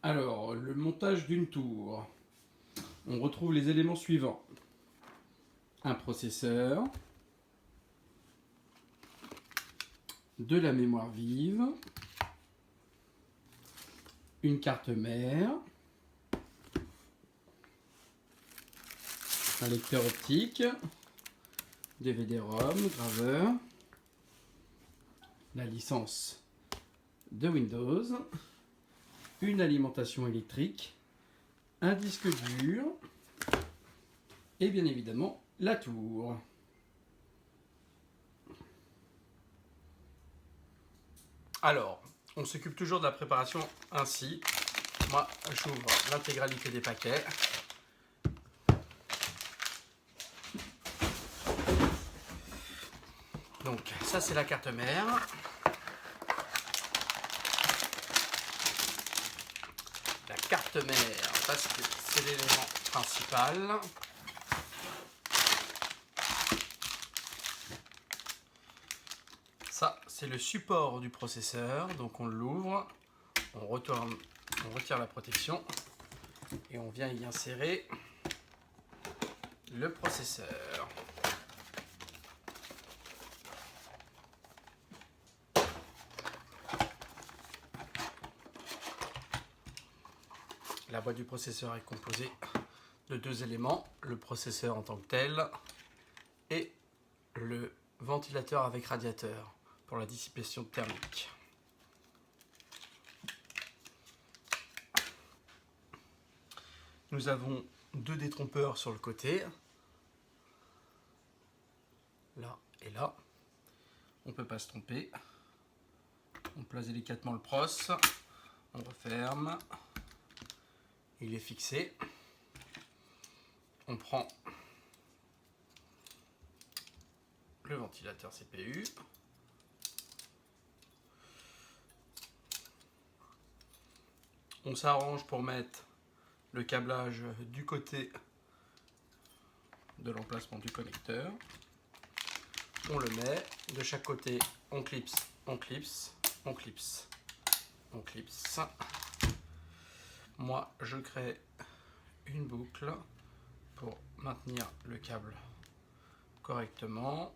Alors, le montage d'une tour. On retrouve les éléments suivants. Un processeur, de la mémoire vive, une carte mère, un lecteur optique, DVD-ROM, graveur, la licence de Windows, une alimentation électrique, un disque dur et bien évidemment la tour. Alors, on s'occupe toujours de la préparation ainsi. Moi, j'ouvre l'intégralité des paquets. Donc, ça c'est la carte mère. La carte mère, parce que c'est l'élément principal. Ça, c'est le support du processeur. Donc on l'ouvre, on retire la protection et on vient y insérer le processeur. La boîte du processeur est composée de deux éléments, le processeur en tant que tel et le ventilateur avec radiateur pour la dissipation thermique. Nous avons deux détrompeurs sur le côté, là et là. On ne peut pas se tromper. On place délicatement le pros, on referme. Il est fixé. On prend le ventilateur CPU. On s'arrange pour mettre le câblage du côté de l'emplacement du connecteur. On le met de chaque côté, on clipse, on clipse, on clipse, on clipse. Moi, je crée une boucle pour maintenir le câble correctement.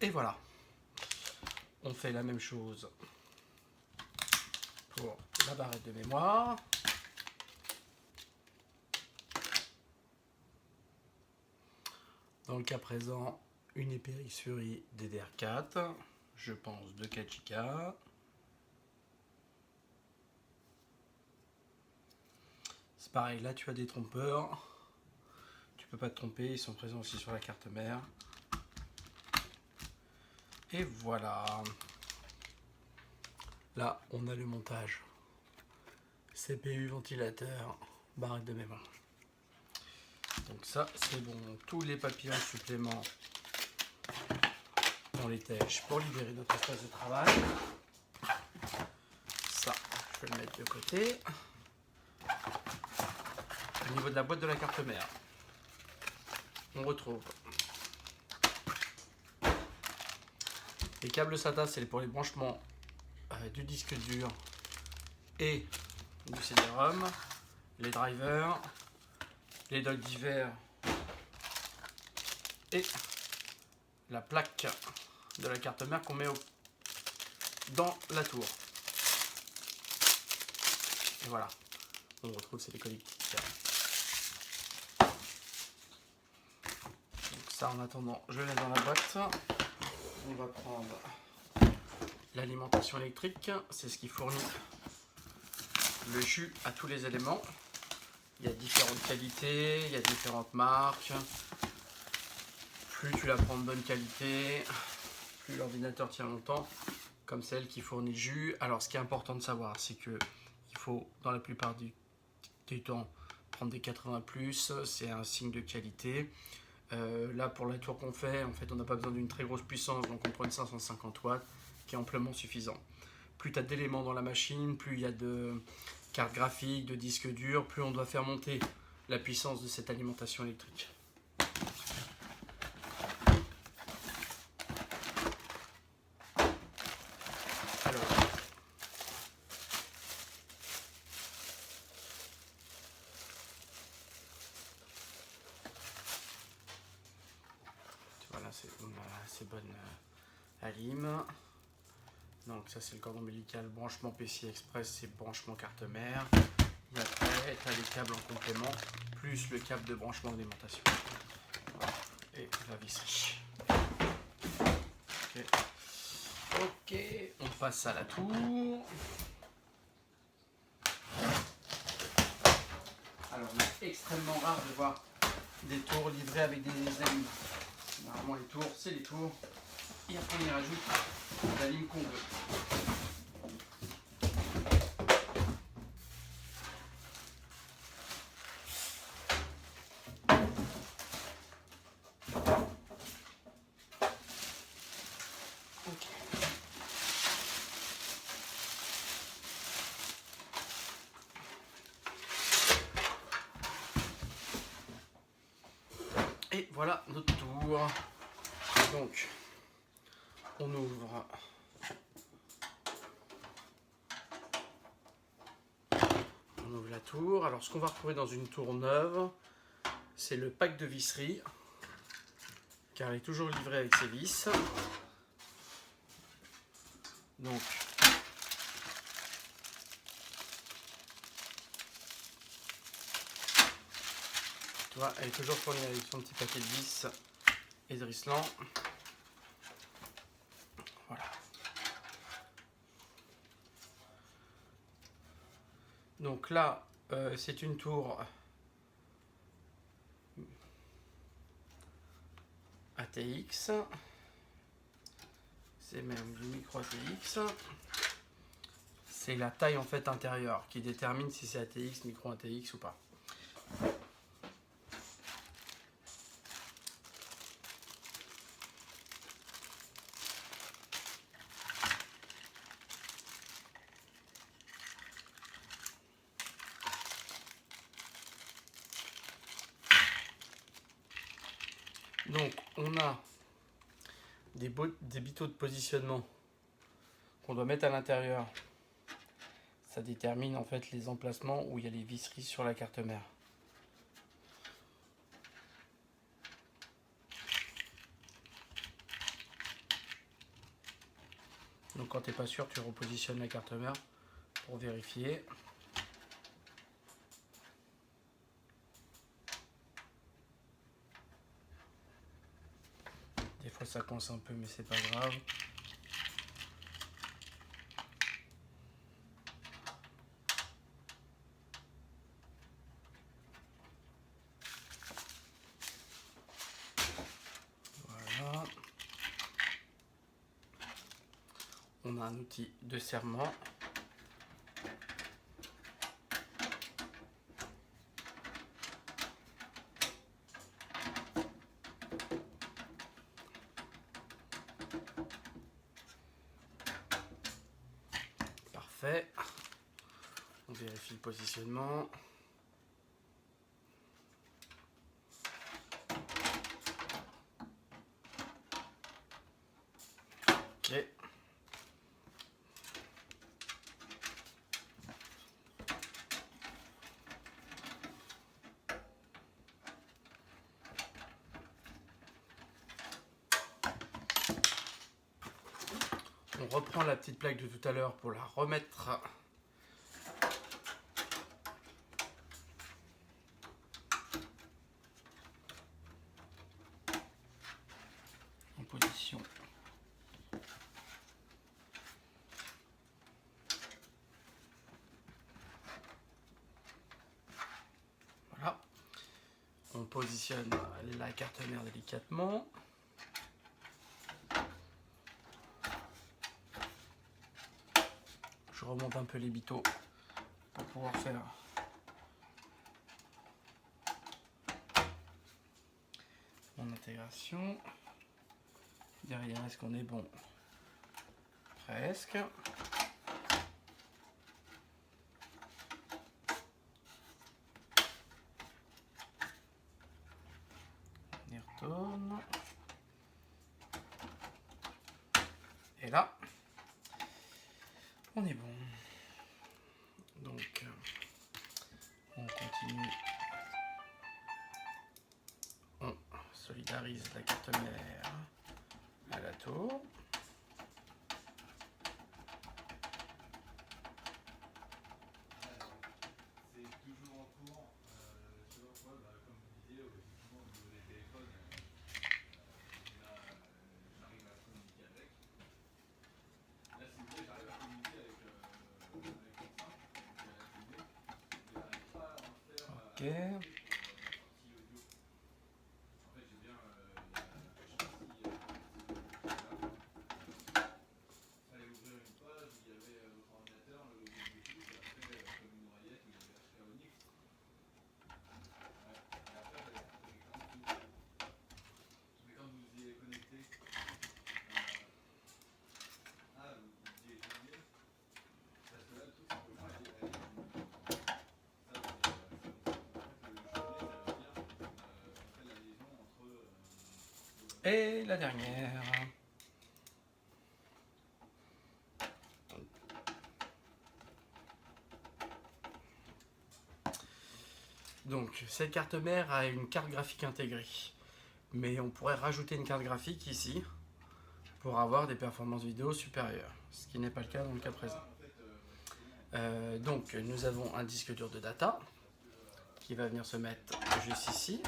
Et voilà. On fait la même chose pour la barrette de mémoire. Dans le cas présent, une épérisfurie DDR4, je pense de 4 Go. C'est pareil, là tu as des trompeurs, tu peux pas te tromper, ils sont présents aussi sur la carte mère. Et voilà. Là, on a le montage. CPU, ventilateur, barrette de mémoire. Donc ça, c'est bon. Tous les papillons suppléments, on les tèche pour libérer notre espace de travail. Ça, je vais le mettre de côté. Au niveau de la boîte de la carte mère, on retrouve les câbles SATA, c'est pour les branchements du disque dur et du CD-ROM, les drivers, les docks divers et la plaque de la carte mère qu'on met dans la tour. Et voilà, on retrouve ces connectiques. Donc ça, en attendant, je laisse dans la boîte. On va prendre l'alimentation électrique, c'est ce qui fournit le jus à tous les éléments. Il y a différentes qualités, il y a différentes marques. Plus tu la prends de bonne qualité, plus l'ordinateur tient longtemps, comme celle qui fournit le jus. Alors ce qui est important de savoir, c'est que il faut dans la plupart du temps prendre des 80+, c'est un signe de qualité. Là pour la tour qu'on fait, en fait on n'a pas besoin d'une très grosse puissance, donc on prend une 550 watts qui est amplement suffisant. Plus tu as d'éléments dans la machine, plus il y a de cartes graphiques, de disques durs, plus on doit faire monter la puissance de cette alimentation électrique. Alors, bonne alime. Donc ça c'est le cordon ombilical, branchement PCI Express, c'est branchement carte mère. Et après, tu as les câbles en complément, plus le câble de branchement d'alimentation. Voilà. Et la visserie. Ok, on passe à la tour. Alors, c'est extrêmement rare de voir des tours livrés avec des alimes. Normalement, les tours, c'est les tours. Et après, on y rajoute la lime qu'on veut. Et voilà notre tour. Donc, on ouvre. On ouvre la tour. Alors, ce qu'on va retrouver dans une tour neuve, c'est le pack de visserie, car elle est toujours livrée avec ses vis. Donc, tu vois, elle est toujours fournie avec son petit paquet de vis et de Rislan. Voilà. Donc là, c'est une tour ATX. C'est même du micro ATX. C'est la taille en fait intérieure qui détermine si c'est ATX, micro ATX ou pas. Donc on a des bitots de positionnement qu'on doit mettre à l'intérieur. Ça détermine en fait les emplacements où il y a les visseries sur la carte mère. Donc quand tu n'es pas sûr, tu repositionnes la carte mère pour vérifier. Des fois ça coince un peu mais c'est pas grave. Voilà. On a un outil de serrement. Parfait. On vérifie le positionnement. Ok. On reprend la petite plaque de tout à l'heure pour la remettre en position. Voilà. On positionne la carte mère délicatement. Je remonte un peu les bitots pour pouvoir faire mon intégration. Derrière, est-ce qu'on est bon? Presque. On y retourne. Et là, on est bon. Donc, on continue. On solidarise la carte mère à la tour. Ok. Et la dernière. Donc cette carte mère a une carte graphique intégrée. Mais on pourrait rajouter une carte graphique ici pour avoir des performances vidéo supérieures. Ce qui n'est pas le cas dans le cas présent. Donc nous avons un disque dur de data qui va venir se mettre juste ici.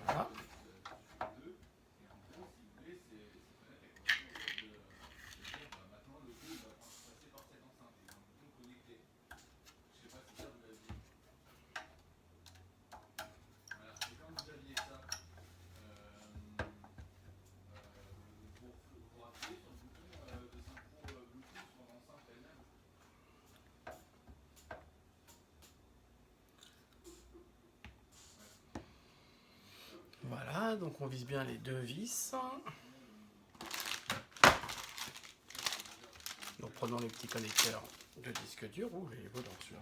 Voilà. Voilà, donc on vise bien les deux vis. Donc prenons les petits connecteurs de disque dur. Ouh, il est beau dans celui-là.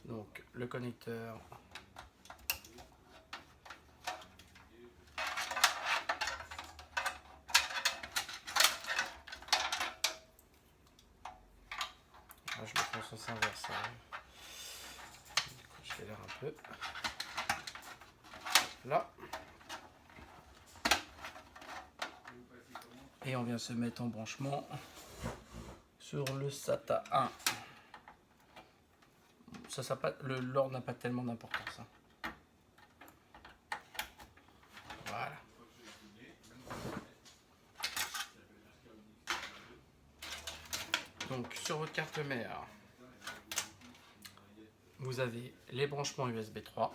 Donc le connecteur. Là, je le fais en sens inverse. Du coup, je fais l'air un peu. Là. Et on vient se mettre en branchement sur le SATA 1. L'or n'a pas tellement d'importance. Voilà. Donc sur votre carte mère, vous avez les branchements USB 3.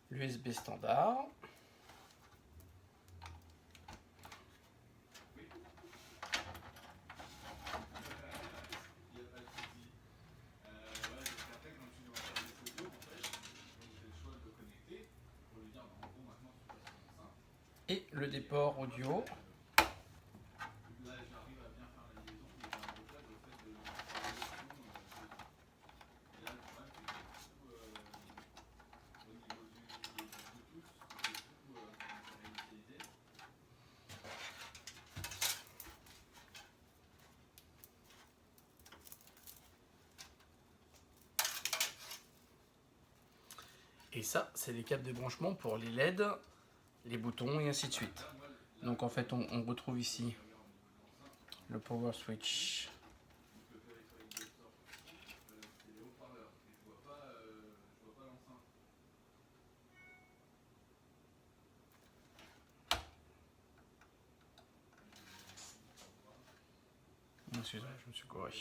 L'USB standard. Et le déport audio. Et ça, c'est les câbles de branchement pour les LED, les boutons et ainsi de suite. Donc en fait, on retrouve ici le power switch. Excusez-moi, je me suis gouré.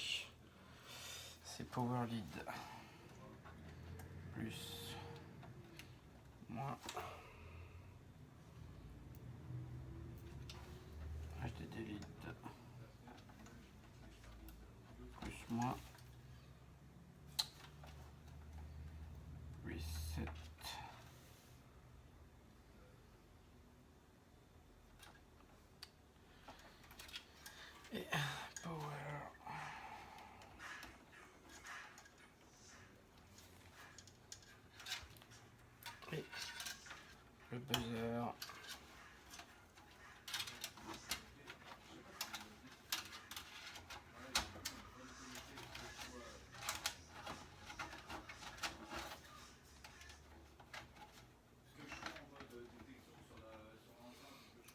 C'est power lead. Plus. Moins. HDD lead. Plus moins. Reset. Et power. Et le buzzer.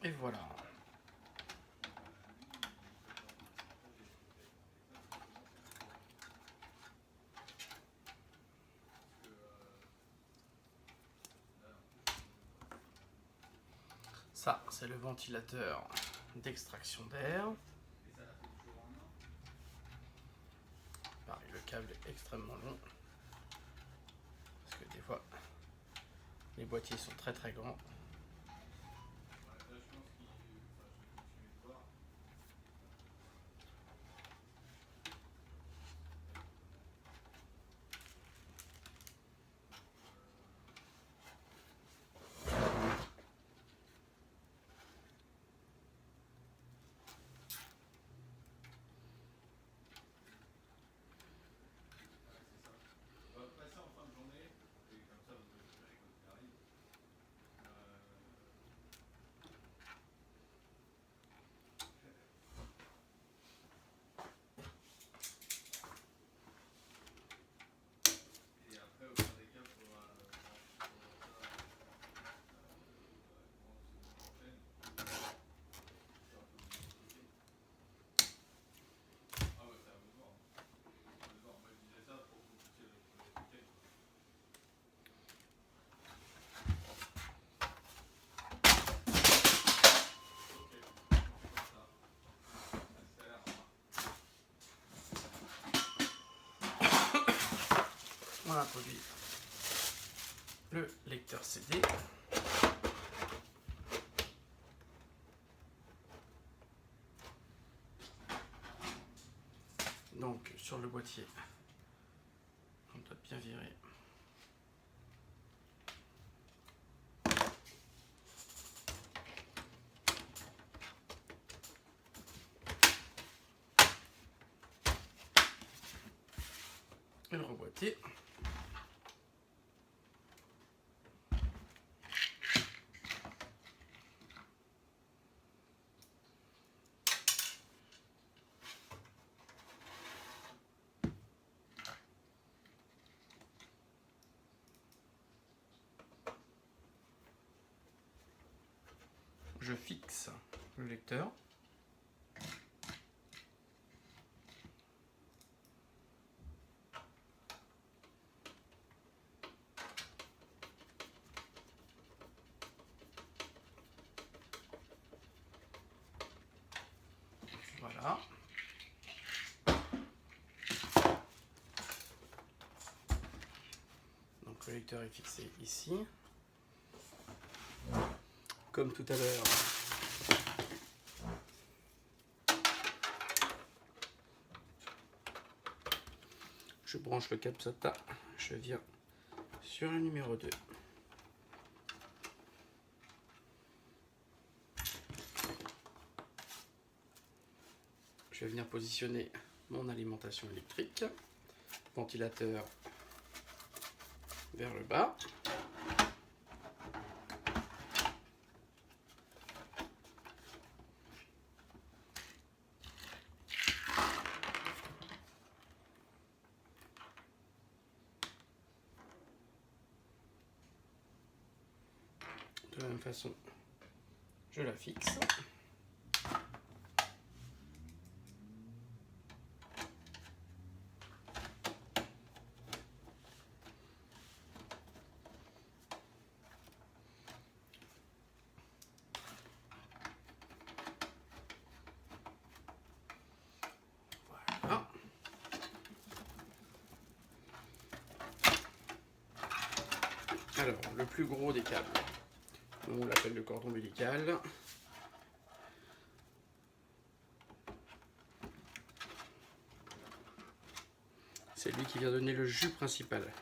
Et voilà. Ça, c'est le ventilateur d'extraction d'air. Pareil, le câble est extrêmement long. Parce que des fois, les boîtiers sont très très grands. On introduit le lecteur CD. Donc sur le boîtier, on doit bien virer. Et le reboîtier. Je fixe le lecteur. Voilà. Donc le lecteur est fixé ici. Comme tout à l'heure, je branche le câble SATA, je viens sur le numéro 2. Je vais venir positionner mon alimentation électrique, ventilateur vers le bas. De la même façon, je la fixe. Voilà. Alors, le plus gros des câbles, on l'appelle le cordon ombilical. C'est lui qui vient donner le jus principal.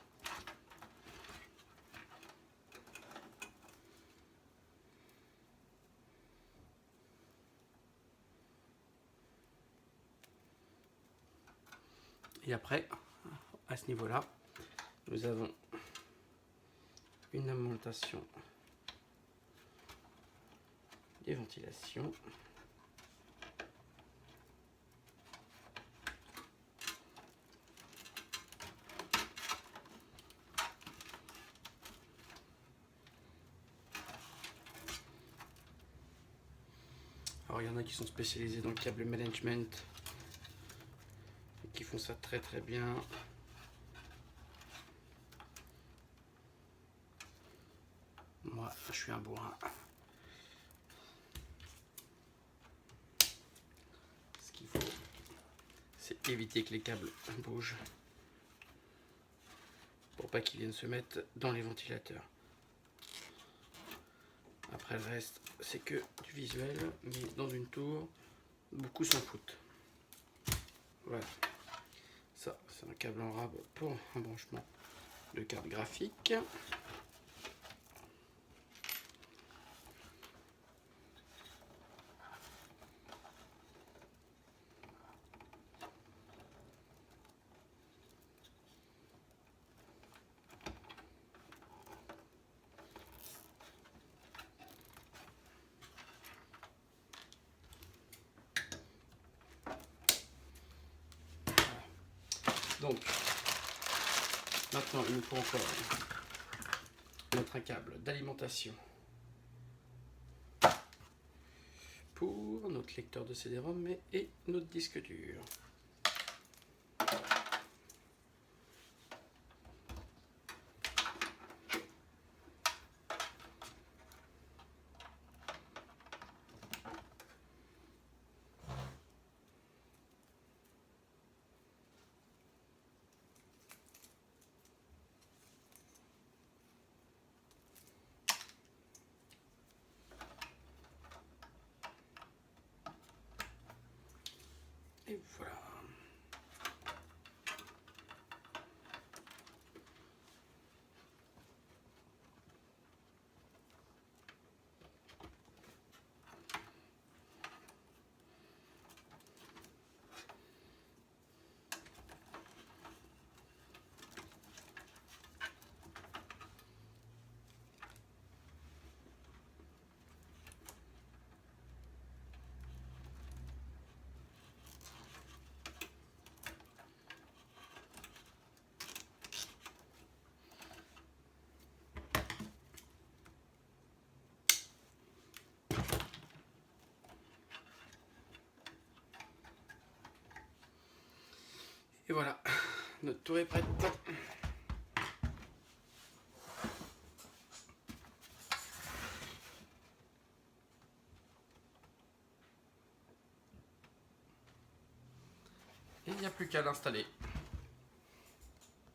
Et après, à ce niveau-là, nous avons une alimentation des ventilations. Alors il y en a qui sont spécialisés dans le câble management et qui font ça très très bien. Moi, je suis un bourrin. Ce qu'il faut, c'est éviter que les câbles bougent pour pas qu'ils viennent se mettre dans les ventilateurs. Après le reste, c'est que du visuel, mais dans une tour, beaucoup s'en foutent. Voilà. Ça, c'est un câble en rab pour un branchement de carte graphique. Donc, maintenant, il nous faut encore notre câble d'alimentation pour notre lecteur de CD-ROM et notre disque dur. Et voilà. Et voilà, notre tour est prête. Et il n'y a plus qu'à l'installer.